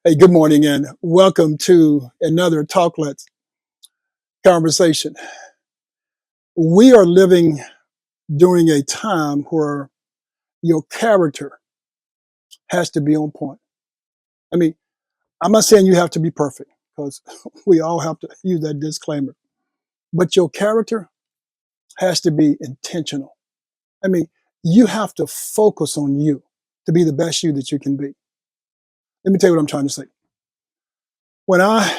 Hey, good morning and welcome to another Talklet conversation. We are living during a time where your character has to be on point. I mean, I'm not saying you have to be perfect because we all have to use that disclaimer, but your character has to be intentional. I mean, you have to focus on you to be the best you that you can be. Let me tell you what I'm trying to say. When I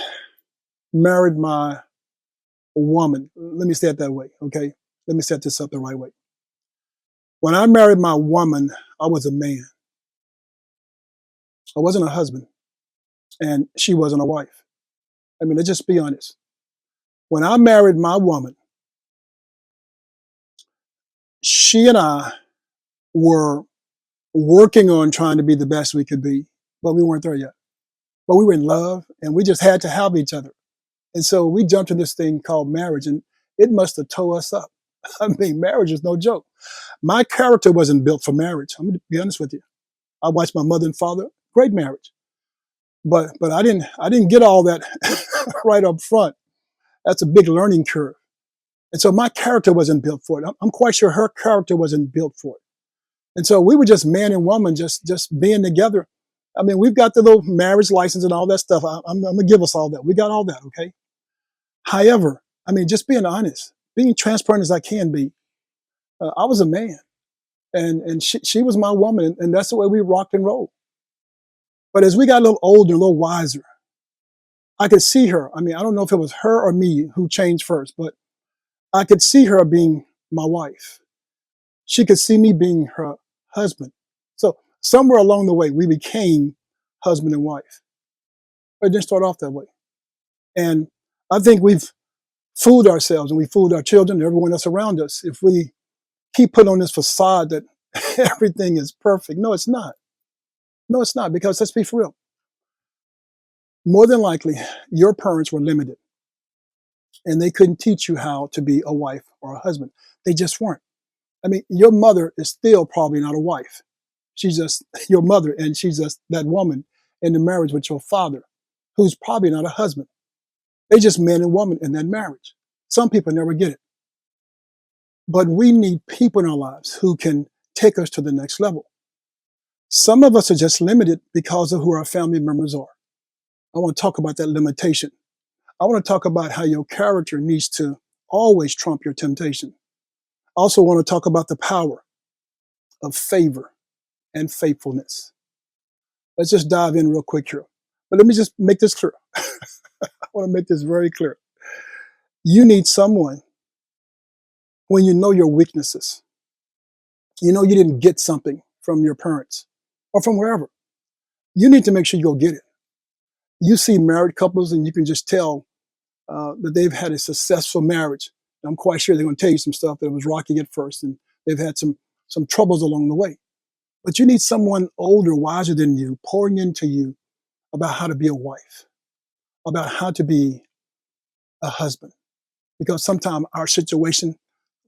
married my woman, let me say it that way, okay? Let me set this up the right way. When I married my woman, I was a man. I wasn't a husband, and she wasn't a wife. I mean, let's just be honest. When I married my woman, she and I were working on trying to be the best we could be, but we weren't there yet. But we were in love, and we just had to have each other. And so we jumped in this thing called marriage, and it must have tore us up. I mean, marriage is no joke. My character wasn't built for marriage. I'm going to be honest with you. I watched my mother and father, great marriage. But I didn't get all that right up front. That's a big learning curve. And so my character wasn't built for it. I'm quite sure her character wasn't built for it. And so we were just man and woman, just being together. I mean, we've got the little marriage license and all that stuff. I'm going to give us all that. We got all that, okay? However, I mean, just being honest, being transparent as I can be, I was a man, and she was my woman, and that's the way we rocked and rolled. But as we got a little older, a little wiser, I could see her. I mean, I don't know if it was her or me who changed first, but I could see her being my wife. She could see me being her husband. So somewhere along the way, we became husband and wife. But it didn't start off that way. And I think we've fooled ourselves and we fooled our children and everyone else around us if we keep putting on this facade that everything is perfect. No, it's not. No, it's not, because let's be for real. More than likely, your parents were limited and they couldn't teach you how to be a wife or a husband. They just weren't. I mean, your mother is still probably not a wife. She's just your mother, and she's just that woman in the marriage with your father, who's probably not a husband. They just man and woman in that marriage. Some people never get it. But we need people in our lives who can take us to the next level. Some of us are just limited because of who our family members are. I want to talk about that limitation. I want to talk about how your character needs to always trump your temptation. I also want to talk about the power of favor and faithfulness. Let's just dive in real quick here. But let me just make this clear. I want to make this very clear. You need someone when you know your weaknesses. You know you didn't get something from your parents or from wherever. You need to make sure you go get it. You see married couples and you can just tell that they've had a successful marriage. I'm quite sure they're going to tell you some stuff that was rocky at first, and they've had some troubles along the way. But you need someone older, wiser than you, pouring into you about how to be a wife, about how to be a husband. Because sometimes our situation,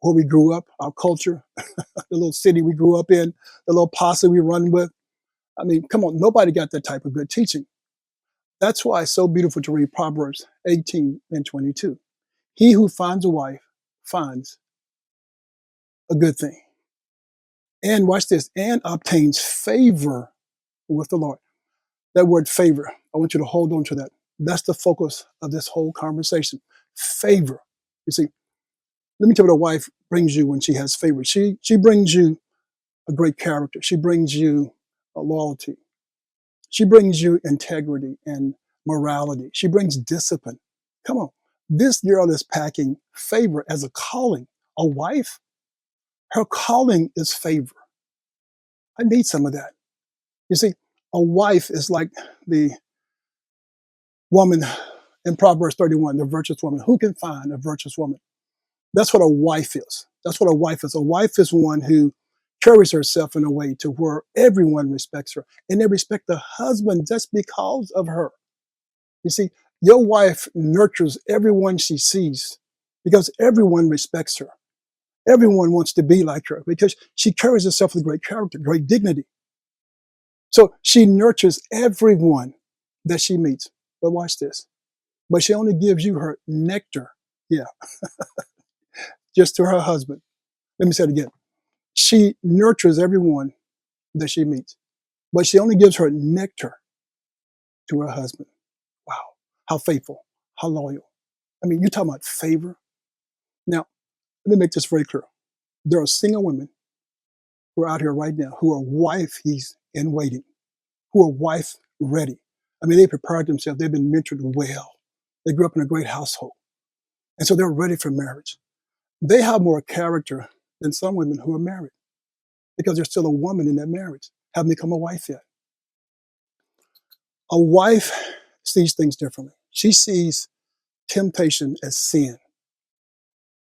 where we grew up, our culture, the little city we grew up in, the little posse we run with, I mean, come on, nobody got that type of good teaching. That's why it's so beautiful to read Proverbs 18 and 22. He who finds a wife finds a good thing. And watch this, and obtains favor with the Lord. That word favor, I want you to hold on to that. That's the focus of this whole conversation. Favor. You see, let me tell you what a wife brings you when she has favor. She brings you a great character. She brings you a loyalty. She brings you integrity and morality. She brings discipline. Come on. This girl is packing favor as a calling. A wife, her calling is favor. I need some of that. You see, a wife is like the woman in Proverbs 31, the virtuous woman. Who can find a virtuous woman? That's what a wife is. That's what a wife is. A wife is one who carries herself in a way to where everyone respects her. And they respect the husband just because of her. You see, your wife nurtures everyone she sees because everyone respects her. Everyone wants to be like her because she carries herself with great character, great dignity. So she nurtures everyone that she meets. But watch this. But she only gives you her nectar. Yeah, just to her husband. Let me say it again. She nurtures everyone that she meets, but she only gives her nectar to her husband. Wow. How faithful, how loyal. I mean, you're talking about favor. Now, let me make this very clear. There are single women who are out here right now who are wifeys in waiting, who are wife ready. I mean, they prepared themselves. They've been mentored well. They grew up in a great household. And so they're ready for marriage. They have more character than some women who are married because there's still a woman in that marriage, haven't become a wife yet. A wife sees things differently. She sees temptation as sin,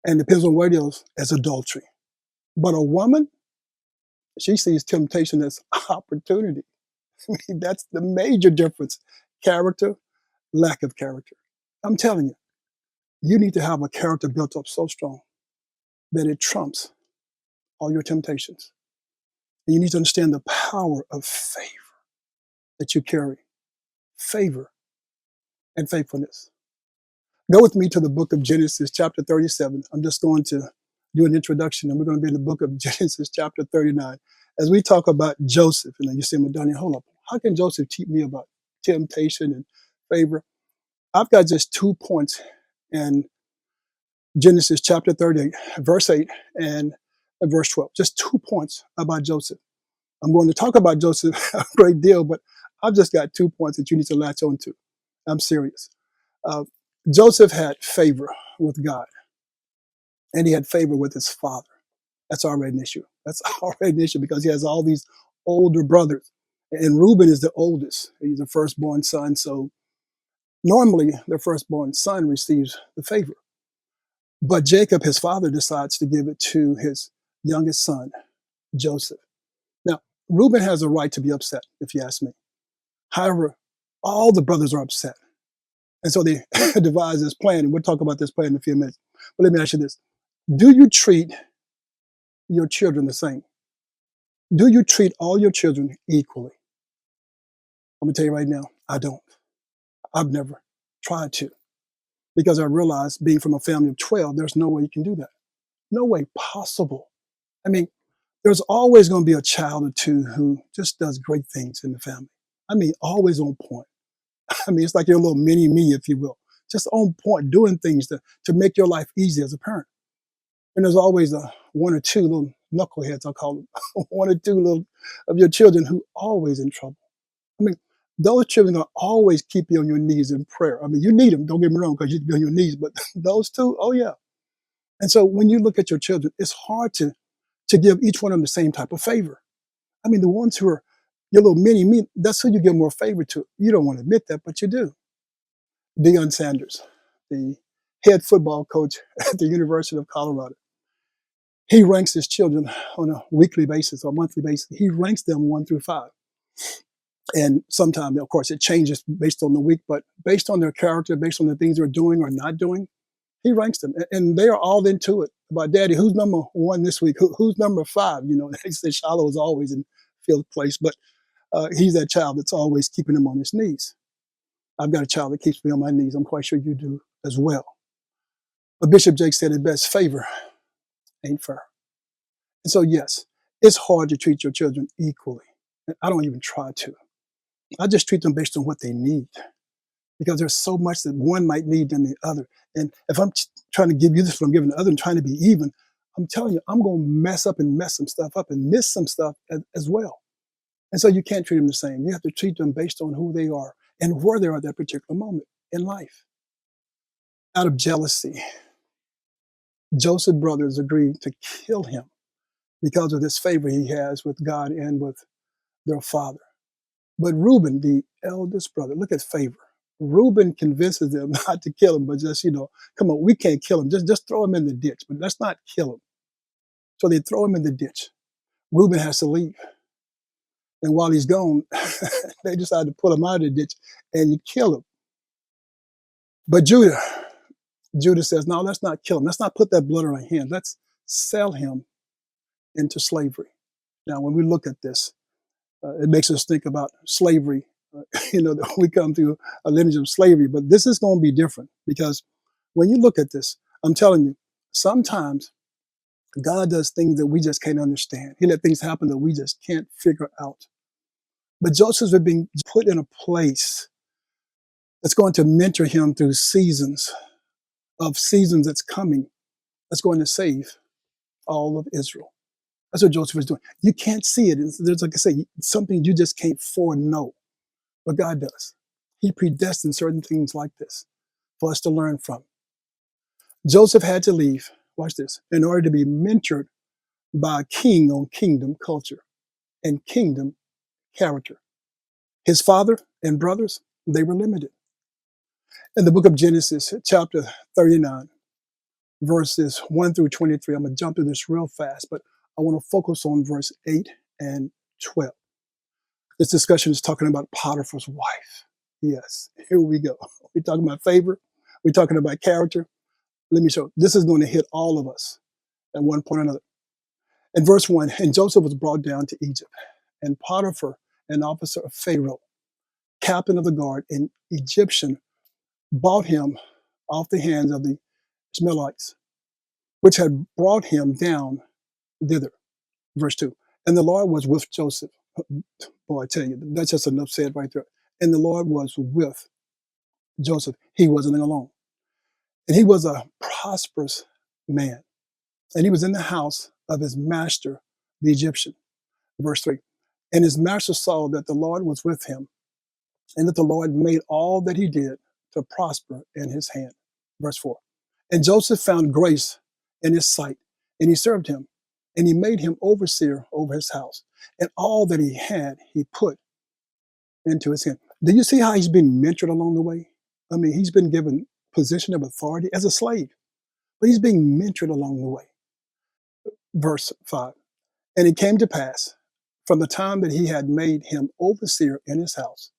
and depends on what it is, as adultery. But a woman, she sees temptation as opportunity. I mean, that's the major difference. Character, lack of character. I'm telling you, you need to have a character built up so strong that it trumps all your temptations. And you need to understand the power of favor that you carry. Favor and faithfulness. Go with me to the book of Genesis, chapter 37. I'm just going to do an introduction, and we're going to be in the book of Genesis, chapter 39. As we talk about Joseph, and you say, Donnie, hold up. How can Joseph teach me about temptation and favor? I've got just 2 points in Genesis chapter 38, verse 8 and verse 12. Just 2 points about Joseph. I'm going to talk about Joseph a great deal, but I've just got 2 points that you need to latch on to. I'm serious. Uh, Joseph had favor with God, and he had favor with his father. That's already an issue. That's already an issue because he has all these older brothers. And Reuben is the oldest. He's the firstborn son. So normally the firstborn son receives the favor. But Jacob, his father, decides to give it to his youngest son, Joseph. Now, Reuben has a right to be upset, if you ask me. However, all the brothers are upset. And so they devise this plan, and we'll talk about this plan in a few minutes. But let me ask you this. Do you treat your children the same? Do you treat all your children equally? I'm going to tell you right now, I don't. I've never tried to because I realized being from a family of 12, there's no way you can do that. No way possible. I mean, there's always going to be a child or two who just does great things in the family. I mean, always on point. I mean, it's like your little mini me, if you will. Just on point, doing things to make your life easy as a parent. And there's always one or two little knuckleheads, I call them, one or two little of your children who are always in trouble. I mean, those children are always keep you on your knees in prayer. I mean, you need them, don't get me wrong, because you be on your knees, but those two, oh yeah. And so when you look at your children, it's hard to give each one of them the same type of favor. I mean, the ones who are your little mini me, that's who you give more favor to. You don't want to admit that, but you do. Deion Sanders, the head football coach at the University of Colorado, he ranks his children on a weekly basis or monthly basis. He ranks them 1 through 5. And sometimes, of course, it changes based on the week, but based on their character, based on the things they're doing or not doing, he ranks them. And they are all into it. About, Daddy, who's number 1 this week? Who's number 5? You know, they say Shiloh is always in fifth place, but he's that child that's always keeping him on his knees. I've got a child that keeps me on my knees. I'm quite sure you do as well. But Bishop Jake said it best, favor ain't fair. And so, yes, it's hard to treat your children equally. I don't even try to. I just treat them based on what they need because there's so much that one might need than the other. And if I'm trying to give you this, what I'm giving the other and trying to be even, I'm telling you, I'm going to mess some stuff up and miss some stuff as well. And so you can't treat them the same. You have to treat them based on who they are and where they are at that particular moment in life. Out of jealousy, Joseph's brothers agreed to kill him because of this favor he has with God and with their father. But Reuben, the eldest brother, look at favor. Reuben convinces them not to kill him, but just, come on, we can't kill him. Just throw him in the ditch, but let's not kill him. So they throw him in the ditch. Reuben has to leave. And while he's gone, they decide to pull him out of the ditch and kill him. But Judah says, no, let's not kill him. Let's not put that blood on our hands. Let's sell him into slavery. Now, when we look at this, it makes us think about slavery That we come through a lineage of slavery. But this is going to be different because when you look at this, I'm telling you, sometimes God does things that we just can't understand. He let things happen that we just can't figure out. But Joseph is being put in a place that's going to mentor him through seasons that's coming, that's going to save all of Israel. That's what Joseph is doing. You can't see it. There's, like I say, something you just can't foreknow, but God does. He predestined certain things like this for us to learn from. Joseph had to leave, watch this, in order to be mentored by a king on kingdom culture and kingdom character. His father and brothers, they were limited. In the book of Genesis, chapter 39, verses 1 through 23, I'm going to jump through this real fast, but I want to focus on verse 8 and 12. This discussion is talking about Potiphar's wife. Yes, here we go. We're talking about favor. We're talking about character. Let me show. This is going to hit all of us at one point or another. In verse 1, and Joseph was brought down to Egypt, and Potiphar, an officer of Pharaoh, captain of the guard, an Egyptian, bought him off the hands of the Ishmaelites, which had brought him down thither. Verse 2. And the Lord was with Joseph. Boy, I tell you, that's just enough said right there. And the Lord was with Joseph. He wasn't alone. And he was a prosperous man. And he was in the house of his master, the Egyptian. Verse 3. And his master saw that the Lord was with him, and that the Lord made all that he did to prosper in his hand. Verse 4. And Joseph found grace in his sight, and he served him, and he made him overseer over his house. And all that he had, he put into his hand. Do you see how he's been mentored along the way? I mean, he's been given position of authority as a slave, but he's being mentored along the way. Verse 5. And it came to pass, from the time that he had made him overseer in his house,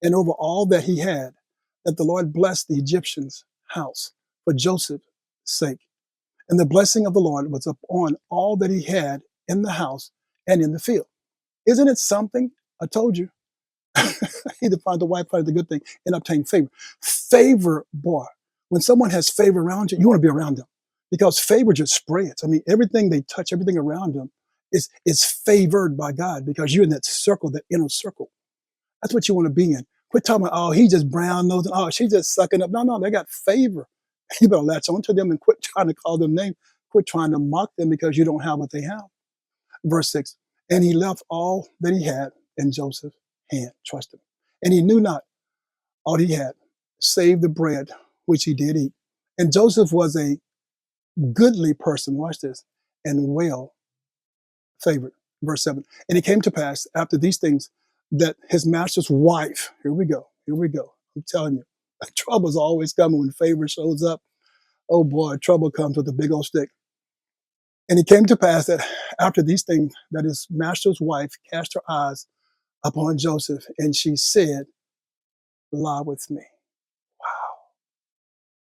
and over all that he had, that the Lord blessed the Egyptian's house for Joseph's sake. And the blessing of the Lord was upon all that he had in the house and in the field. Isn't it something? I told you. Either find the wife, find the good thing, and obtain favor. Favor, boy. When someone has favor around you, you want to be around them because favor just spreads. I mean, everything they touch, everything around them is favored by God because you're in that circle, that inner circle. That's what you want to be in. Quit talking about, oh, he just brown nosing. Oh, she's just sucking up. No, they got favor. You better latch on to them and quit trying to call them names. Quit trying to mock them because you don't have what they have. Verse 6. And he left all that he had in Joseph's hand. Trust him. And he knew not all he had, save the bread which he did eat. And Joseph was a goodly person, watch this, and well favored. Verse 7. And it came to pass after these things that his master's wife, here we go. I'm telling you, trouble's always coming when favor shows up. Oh boy, trouble comes with a big old stick. And it came to pass that after these things, that his master's wife cast her eyes upon Joseph, and she said, lie with me.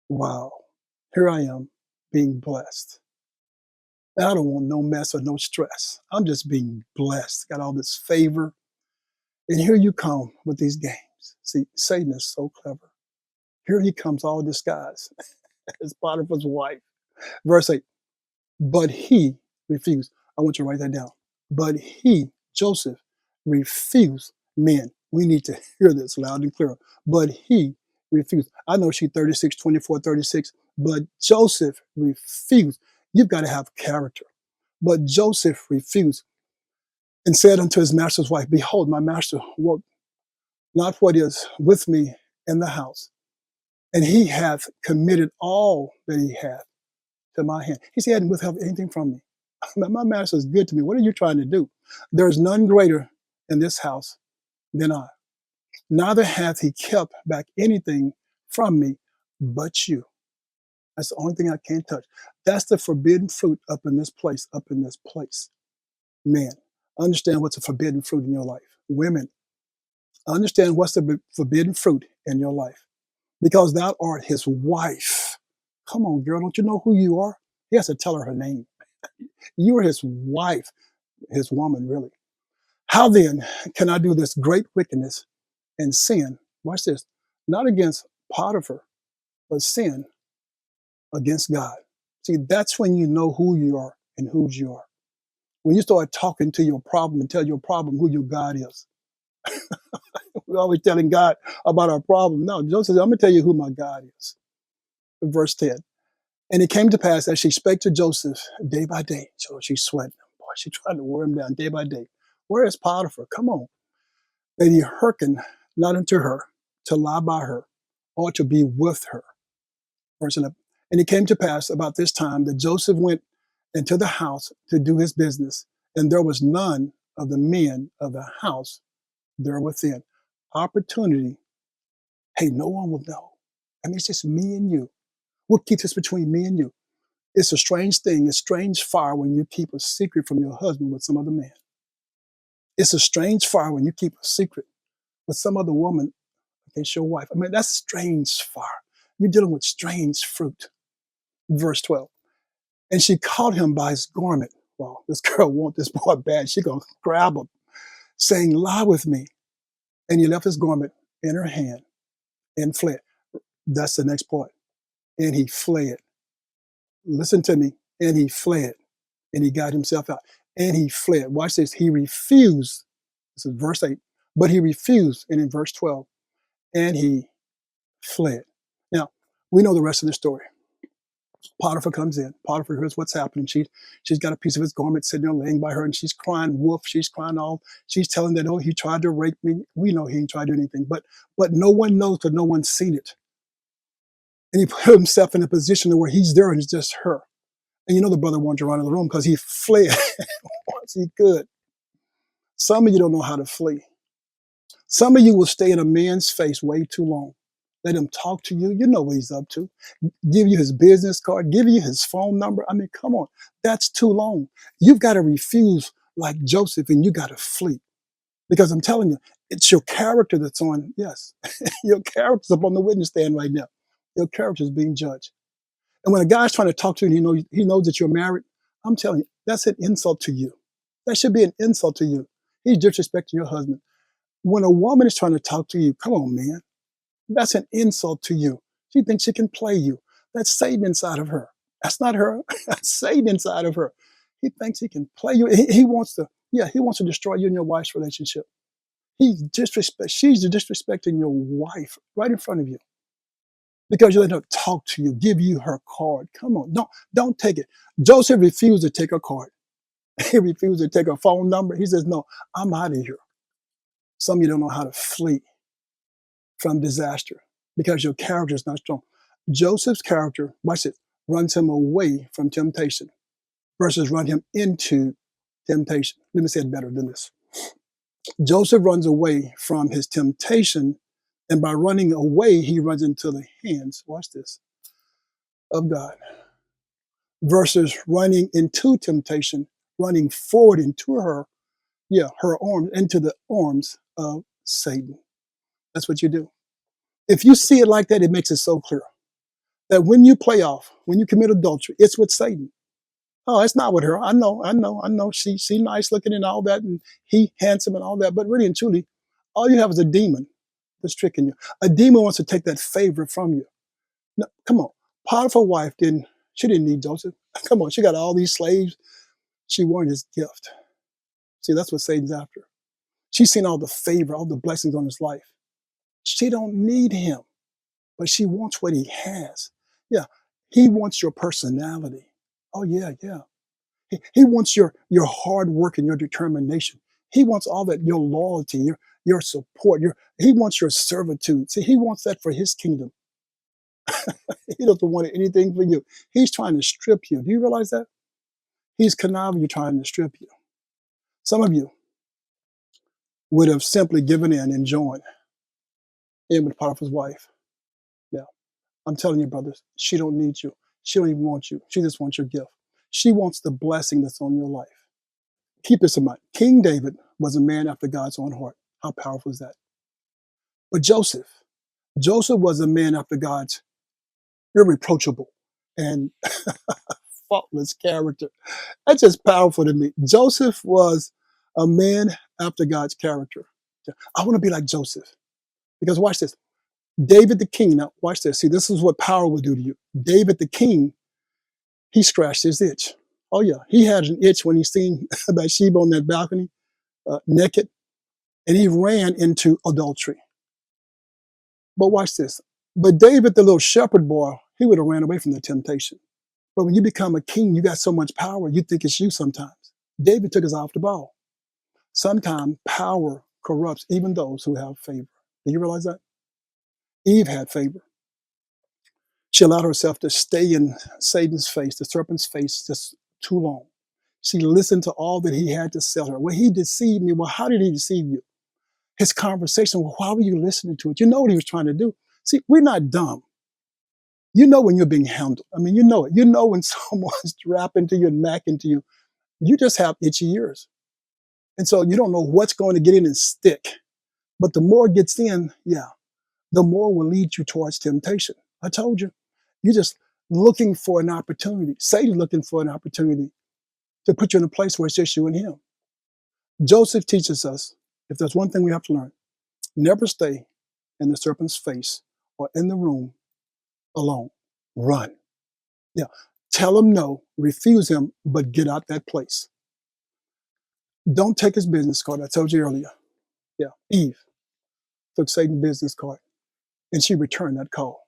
Wow. Here I am being blessed. And I don't want no mess or no stress. I'm just being blessed. Got all this favor. And here you come with these games. See, Satan is so clever. Here he comes all disguised as Potiphar's wife. Verse 8. But he refused. I want you to write that down. But he, Joseph, refused. Men, we need to hear this loud and clear. But he refused. I know she 36, 24, 36, but Joseph refused. You've got to have character. But Joseph refused and said unto his master's wife, behold, my master woke not what is with me in the house, and he hath committed all that he hath to my hand. He hadn't withheld anything from me. My master is good to me. What are you trying to do? There is none greater in this house than I. Neither hath he kept back anything from me but you. That's the only thing I can't touch. That's the forbidden fruit up in this place, Man, understand what's a forbidden fruit in your life. Women, understand what's the forbidden fruit in your life. Because thou art his wife. Come on, girl, don't you know who you are? He has to tell her name. You are his wife, his woman, really. How then can I do this great wickedness and sin. Watch this. Not against Potiphar, but sin against God. See, that's when you know who you are and whose you are. When you start talking to your problem and tell your problem who your God is. We're always telling God about our problem. No, Joseph said, I'm going to tell you who my God is. Verse 10. And it came to pass as she spake to Joseph day by day. So she's sweating. Boy, she tried to wear him down day by day. Where is Potiphar? Come on. That he hearkened not unto her to lie by her or to be with her. Verse 11. And it came to pass about this time that Joseph went into the house to do his business, and there was none of the men of the house there within. Opportunity. Hey, no one will know. I mean, it's just me and you. What keeps us between me and you? It's a strange thing. It's strange fire when you keep a secret from your husband with some other man. It's a strange fire when you keep a secret with some other woman against your wife. I mean, that's strange fire. You're dealing with strange fruit. Verse 12. And she caught him by his garment. Well, this girl wants this boy bad. She gonna grab him, saying, lie with me. And he left his garment in her hand and fled. That's the next part. And he fled. Listen to me. And he fled. And he got himself out. And he fled. Watch this. He refused. This is verse 8. But he refused. And in verse 12, and he fled. Now, we know the rest of the story. Potiphar comes in. Potiphar hears what's happening. She's got a piece of his garment sitting there laying by her, and she's crying wolf. She's crying all. She's telling that, oh, he tried to rape me. We know he ain't tried to do anything. But no one knows because no one's seen it. And he put himself in a position where he's there and it's just her. And you know the brother wanted to run out of the room because he fled once he could. Some of you don't know how to flee. Some of you will stay in a man's face way too long. Let him talk to you. You know what he's up to. Give you his business card. Give you his phone number. I mean, come on. That's too long. You've got to refuse like Joseph and you got to flee. Because I'm telling you, it's your character that's on, yes, your character's up on the witness stand right now. Your character is being judged. And when a guy's trying to talk to you and he knows that you're married, I'm telling you, that's an insult to you. That should be an insult to you. He's disrespecting your husband. When a woman is trying to talk to you, come on, man. That's an insult to you. She thinks she can play you. That's Satan inside of her. That's not her. That's Satan inside of her. He thinks he can play you. He wants to destroy you and your wife's relationship. She's disrespecting your wife right in front of you. Because you let her talk to you, give you her card. Come on, don't take it. Joseph refused to take her card. He refused to take her phone number. He says, no, I'm out of here. Some of you don't know how to flee from disaster because your character is not strong. Joseph's character, watch it, runs him away from temptation versus run him into temptation. Let me say it better than this. Joseph runs away from his temptation, and by running away, he runs into the hands, watch this, of God, versus running into temptation, running forward into her arms, into the arms of Satan. That's what you do. If you see it like that, it makes it so clear that when you play off, when you commit adultery, it's with Satan. Oh, it's not with her. I know. She nice looking and all that, and he handsome and all that. But really and truly, all you have is a demon that's tricking you. A demon wants to take that favor from you. No, come on. Potiphar's wife didn't need Joseph. Come on, she got all these slaves. She wanted his gift. See, that's what Satan's after. She's seen all the favor, all the blessings on his life. She don't need him, but she wants what he has. Yeah, he wants your personality. Oh, yeah. He wants your hard work and your determination. He wants all that, your loyalty, your support. He wants your servitude. See, he wants that for his kingdom. He doesn't want anything for you. He's trying to strip you. Do you realize that? He's conniving you, trying to strip you. Some of you would have simply given in and joined in with Potiphar's wife. Yeah, I'm telling you, brothers, she don't need you. She don't even want you. She just wants your gift. She wants the blessing that's on your life. Keep this in mind. King David was a man after God's own heart. How powerful is that? But Joseph was a man after God's irreproachable and faultless character. That's just powerful to me. Joseph was a man after God's character. I want to be like Joseph. Because watch this. David the king, now watch this. See, this is what power will do to you. David the king, he scratched his itch. Oh yeah, he had an itch when he seen Bathsheba on that balcony, naked, and he ran into adultery. But watch this. But David, the little shepherd boy, he would have ran away from the temptation. But when you become a king, you got so much power, you think it's you sometimes. David took his eye off the ball. Sometimes power corrupts even those who have favor. Do you realize that? Eve had favor. She allowed herself to stay in Satan's face, the serpent's face, just too long. She listened to all that he had to tell her. Well, he deceived me. Well, how did he deceive you? His conversation, well, why were you listening to it? You know what he was trying to do. See, we're not dumb. You know when you're being handled. I mean, you know it. You know when someone's rapping to you and macking to you. You just have itchy ears. And so you don't know what's going to get in and stick. But the more it gets in, yeah, the more will lead you towards temptation. I told you. You're just looking for an opportunity. Satan's looking for an opportunity to put you in a place where it's just you and him. Joseph teaches us, if there's one thing we have to learn, never stay in the serpent's face or in the room alone. Run. Yeah. Tell him no, refuse him, but get out that place. Don't take his business card. I told you earlier. Yeah. Eve took Satan's business card and she returned that call.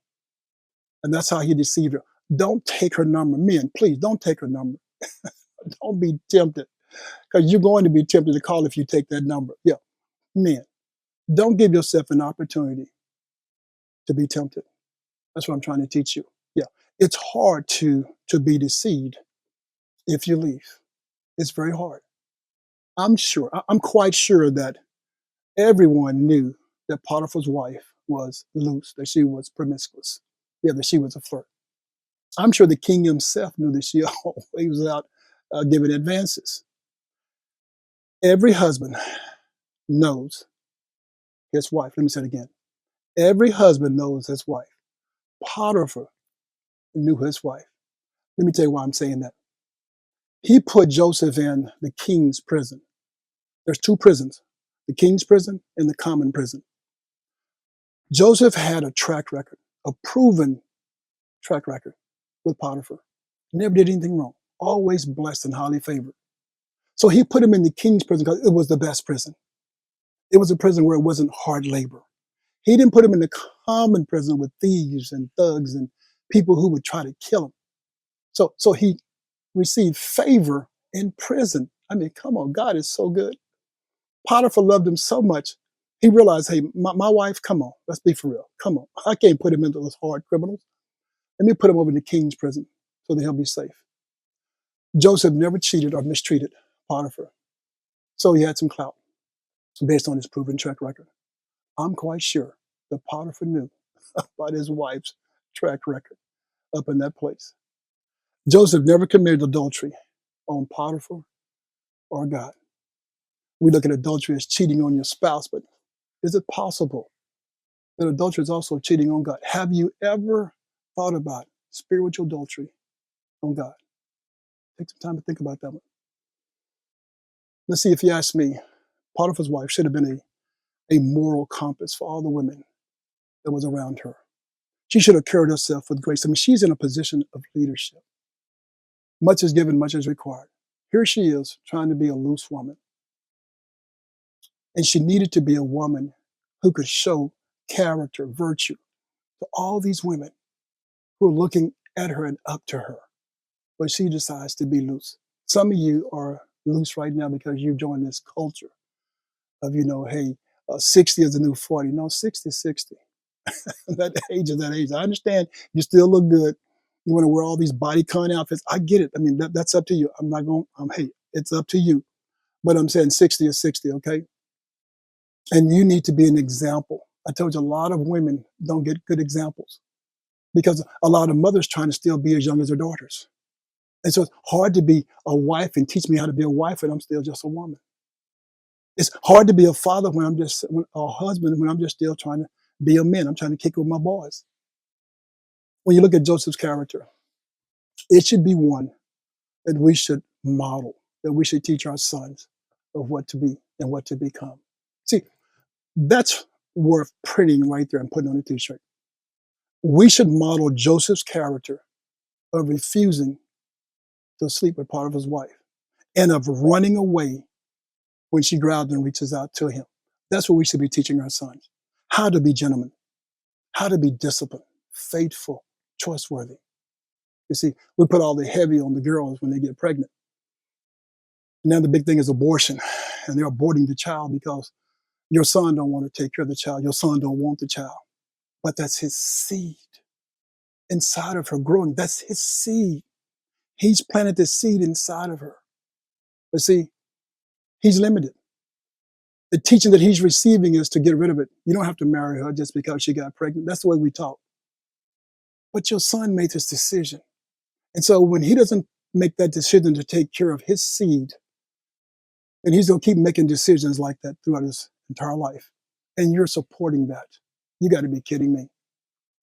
And that's how he deceived her. Don't take her number. Men, please don't take her number. Don't be tempted, because you're going to be tempted to call if you take that number. Yeah. Men, don't give yourself an opportunity to be tempted. That's what I'm trying to teach you. Yeah. It's hard to be deceived if you leave. It's very hard. I'm quite sure that everyone knew that Potiphar's wife was loose, that she was promiscuous. Yeah, that she was a flirt. I'm sure the king himself knew that she always was out giving advances. Every husband knows his wife. Let me say it again. Every husband knows his wife. Potiphar knew his wife. Let me tell you why I'm saying that. He put Joseph in the king's prison. There's two prisons, the king's prison and the common prison. Joseph had a track record, a proven track record with Potiphar. Never did anything wrong. Always blessed and highly favored. So he put him in the king's prison because it was the best prison. It was a prison where it wasn't hard labor. He didn't put him in the common prison with thieves and thugs and people who would try to kill him. So he received favor in prison. I mean, come on, God is so good. Potiphar loved him so much, he realized, hey, my wife, come on, let's be for real. Come on, I can't put him into those hard criminals. Let me put him over in the king's prison so that he'll be safe. Joseph never cheated or mistreated Potiphar. So he had some clout based on his proven track record. I'm quite sure that Potiphar knew about his wife's track record up in that place. Joseph never committed adultery on Potiphar or God. We look at adultery as cheating on your spouse, but is it possible that adultery is also cheating on God? Have you ever thought about spiritual adultery on God? Take some time to think about that one. Let's see, if you ask me, Potiphar's wife should have been a moral compass for all the women that was around her. She should have carried herself with grace. I mean, she's in a position of leadership. Much is given, much is required. Here she is trying to be a loose woman. And she needed to be a woman who could show character, virtue to all these women who are looking at her and up to her. But she decides to be loose. Some of you are loose right now because you joined this culture of, hey, 60 is the new 40. No, 60 is 60. That age is that age. I understand you still look good. You want to wear all these bodycon outfits. I get it. I mean, that's up to you. I'm not going, hey, it's up to you. But I'm saying 60 is 60, okay? And you need to be an example. I told you a lot of women don't get good examples because a lot of mothers trying to still be as young as their daughters. And so it's hard to be a wife and teach me how to be a wife and I'm still just a woman. It's hard to be a father when a husband when I'm just still trying to be a man. I'm trying to kick it with my boys. When you look at Joseph's character, it should be one that we should model, that we should teach our sons of what to be and what to become. See, that's worth printing right there and putting on a t-shirt. We should model Joseph's character of refusing to sleep with Potiphar's wife and of running away when she grabs and reaches out to him. That's what we should be teaching our sons. How to be gentlemen, how to be disciplined, faithful, trustworthy. You see, we put all the heavy on the girls when they get pregnant. Now the big thing is abortion, and they're aborting the child because your son don't want to take care of the child. Your son don't want the child. But that's his seed inside of her growing. That's his seed. He's planted the seed inside of her. But see, he's limited. The teaching that he's receiving is to get rid of it. You don't have to marry her just because she got pregnant. That's the way we talk. But your son made this decision. And so when he doesn't make that decision to take care of his seed, and he's going to keep making decisions like that throughout his entire life, and you're supporting that, you got to be kidding me.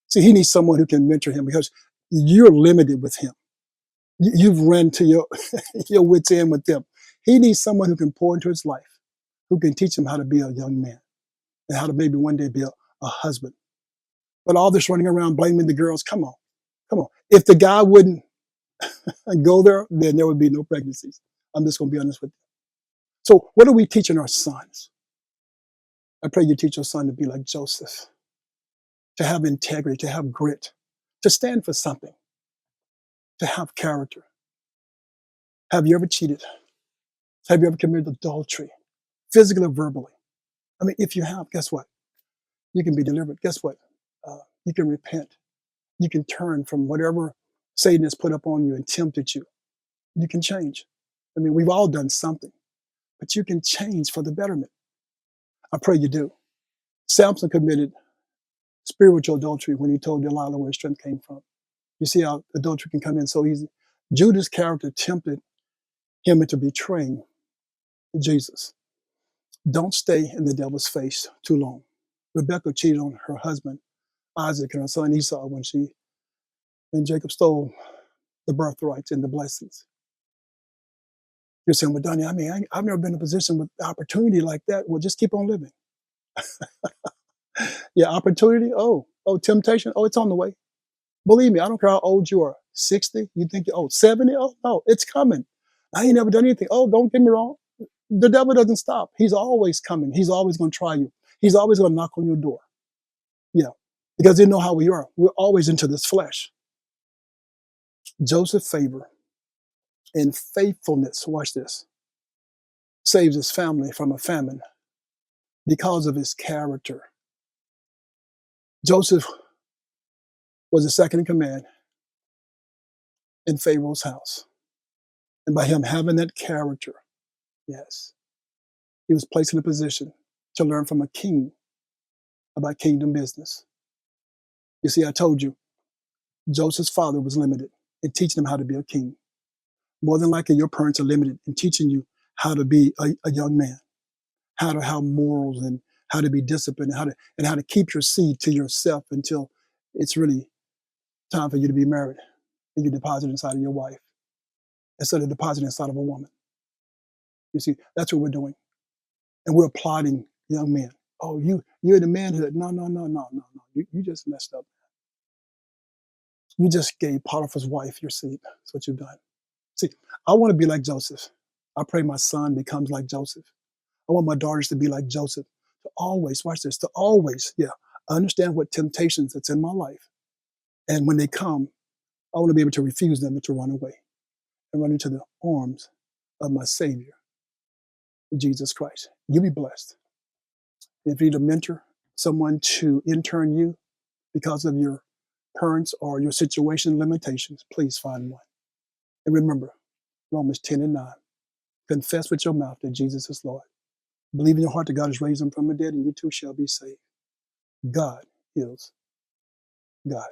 See, he needs someone who can mentor him because you're limited with him. You've run to your, your wits' end with them. He needs someone who can pour into his life, who can teach him how to be a young man and how to maybe one day be a husband. But all this running around blaming the girls, come on, come on. If the guy wouldn't go there, then there would be no pregnancies. I'm just going to be honest with you. So what are we teaching our sons? I pray you teach your son to be like Joseph, to have integrity, to have grit, to stand for something, to have character. Have you ever cheated? Have you ever committed adultery, physically or verbally? I mean, if you have, guess what? You can be delivered. Guess what? You can repent. You can turn from whatever Satan has put up on you and tempted you. You can change. I mean, we've all done something, but you can change for the betterment. I pray you do. Samson committed spiritual adultery when he told Delilah where his strength came from. You see how adultery can come in so easy. Judas' character tempted him into betraying Jesus. Don't stay in the devil's face too long. Rebekah cheated on her husband, Isaac, and her son Esau and Jacob stole the birthrights and the blessings. You're saying, well, Donnie, I mean, I've never been in a position with opportunity like that. Well, just keep on living. Yeah, opportunity, temptation, it's on the way. Believe me, I don't care how old you are, 60, you think, 70, no, it's coming. I ain't never done anything. Don't get me wrong. The devil doesn't stop. He's always coming. He's always going to try you. He's always going to knock on your door. Yeah, because you know how we are. We're always into this flesh. Joseph's favor and faithfulness, watch this, saves his family from a famine because of his character. Joseph was the second in command in Pharaoh's house. And by him having that character, yes, he was placed in a position to learn from a king about kingdom business. You see, I told you, Joseph's father was limited in teaching him how to be a king. More than likely, your parents are limited in teaching you how to be a young man, how to have morals and how to be disciplined, and how to keep your seed to yourself until it's really time for you to be married and you deposit inside of your wife instead of depositing inside of a woman. You see, that's what we're doing. And we're applauding young men. Oh, you're the manhood. No. You just messed up. You just gave Potiphar's wife your seed. That's what you've done. See, I want to be like Joseph. I pray my son becomes like Joseph. I want my daughters to be like Joseph. To always, watch this, understand what temptations that's in my life. And when they come, I want to be able to refuse them and to run away and run into the arms of my Savior, Jesus Christ. You be blessed. If you need a mentor, someone to intern you because of your parents or your situation limitations, please find one. And remember, Romans 10:9, confess with your mouth that Jesus is Lord. Believe in your heart that God has raised him from the dead, and you too shall be saved. God is God.